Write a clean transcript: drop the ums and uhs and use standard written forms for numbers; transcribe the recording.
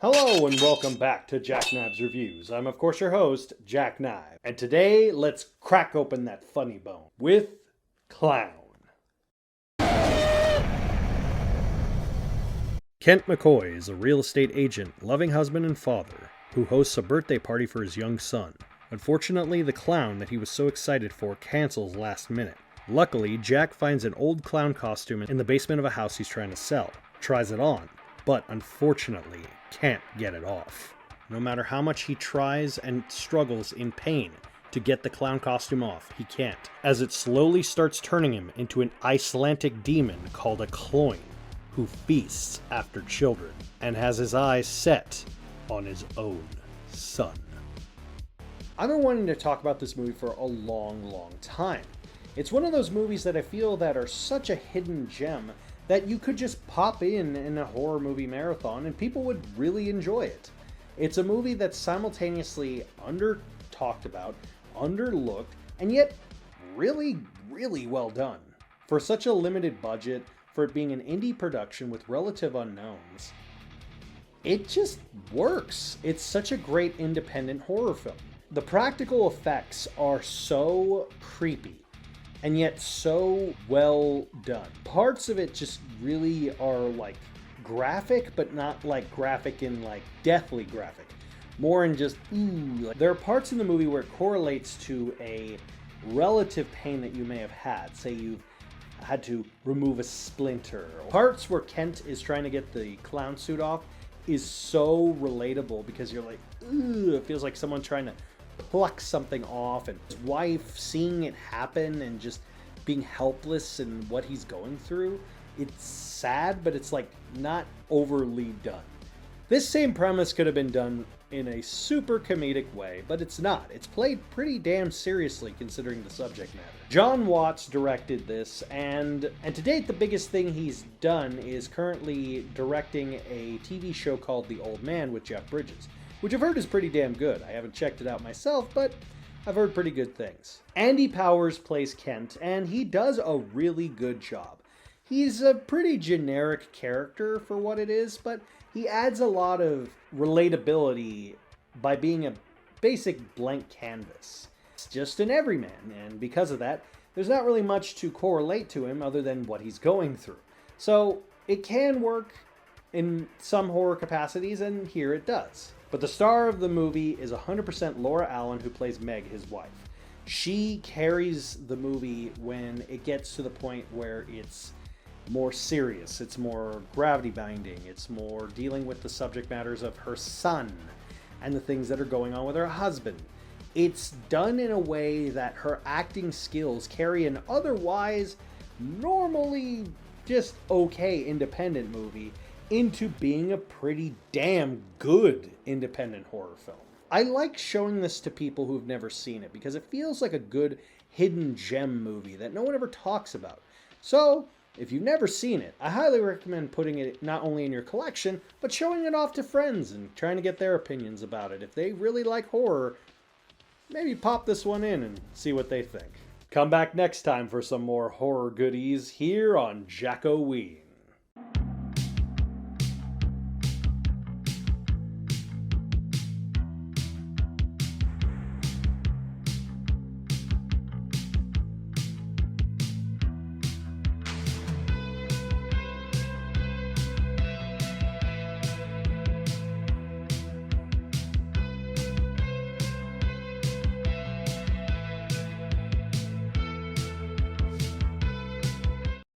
Hello and welcome back to Jackknives Reviews. I'm of course your host, Jackknive. And today, let's crack open that funny bone with Clown. Kent McCoy is a real estate agent, loving husband and father, who hosts a birthday party for his young son. Unfortunately, the clown that he was so excited for cancels last minute. Luckily, Jack finds an old clown costume in the basement of a house he's trying to sell, tries it on, but unfortunately can't get it off. No matter how much he tries and struggles in pain to get the clown costume off, he can't, as it slowly starts turning him into an Icelandic demon called a cloyne, who feasts after children and has his eyes set on his own son. I've been wanting to talk about this movie for a long time. It's one of those movies that I feel that are such a hidden gem that you could just pop in a horror movie marathon and people would really enjoy it. It's a movie that's simultaneously under-talked about, underlooked, and yet really well done. For such a limited budget, for it being an indie production with relative unknowns, it just works. It's such a great independent horror film. The practical effects are so creepy and yet so well done. Parts of it just really are like graphic, but not like graphic in like deathly graphic. More in just ooh. There are parts in the movie where it correlates to a relative pain that you may have had. Say you've had to remove a splinter. Parts where Kent is trying to get the clown suit off is so relatable because you're like, ooh, it feels like someone trying to pluck something off, and his wife seeing it happen and just being helpless in what he's going through. It's sad, but it's like not overly done. This same premise could have been done in a super comedic way, but it's not. It's played pretty damn seriously considering the subject matter. John Watts directed this, and to date the biggest thing he's done is currently directing a TV show called The Old Man with Jeff Bridges, which I've heard is pretty damn good. I haven't checked it out myself, but I've heard pretty good things. Andy Powers plays Kent, and he does a really good job. He's a pretty generic character for what it is, but he adds a lot of relatability by being a basic blank canvas. It's just an everyman, and because of that, there's not really much to correlate to him other than what he's going through. So it can work in some horror capacities, and here it does. But the star of the movie is 100% Laura Allen, who plays Meg, his wife. She carries the movie when it gets to the point where it's more serious, it's more gravity binding, it's more dealing with the subject matters of her son and the things that are going on with her husband. It's done in a way that her acting skills carry an otherwise normally just okay independent movie into being a pretty damn good independent horror film. I like showing this to people who've never seen it because it feels like a good hidden gem movie that no one ever talks about. So, if you've never seen it, I highly recommend putting it not only in your collection, but showing it off to friends and trying to get their opinions about it. If they really like horror, maybe pop this one in and see what they think. Come back next time for some more horror goodies here on Jack-O-Ween.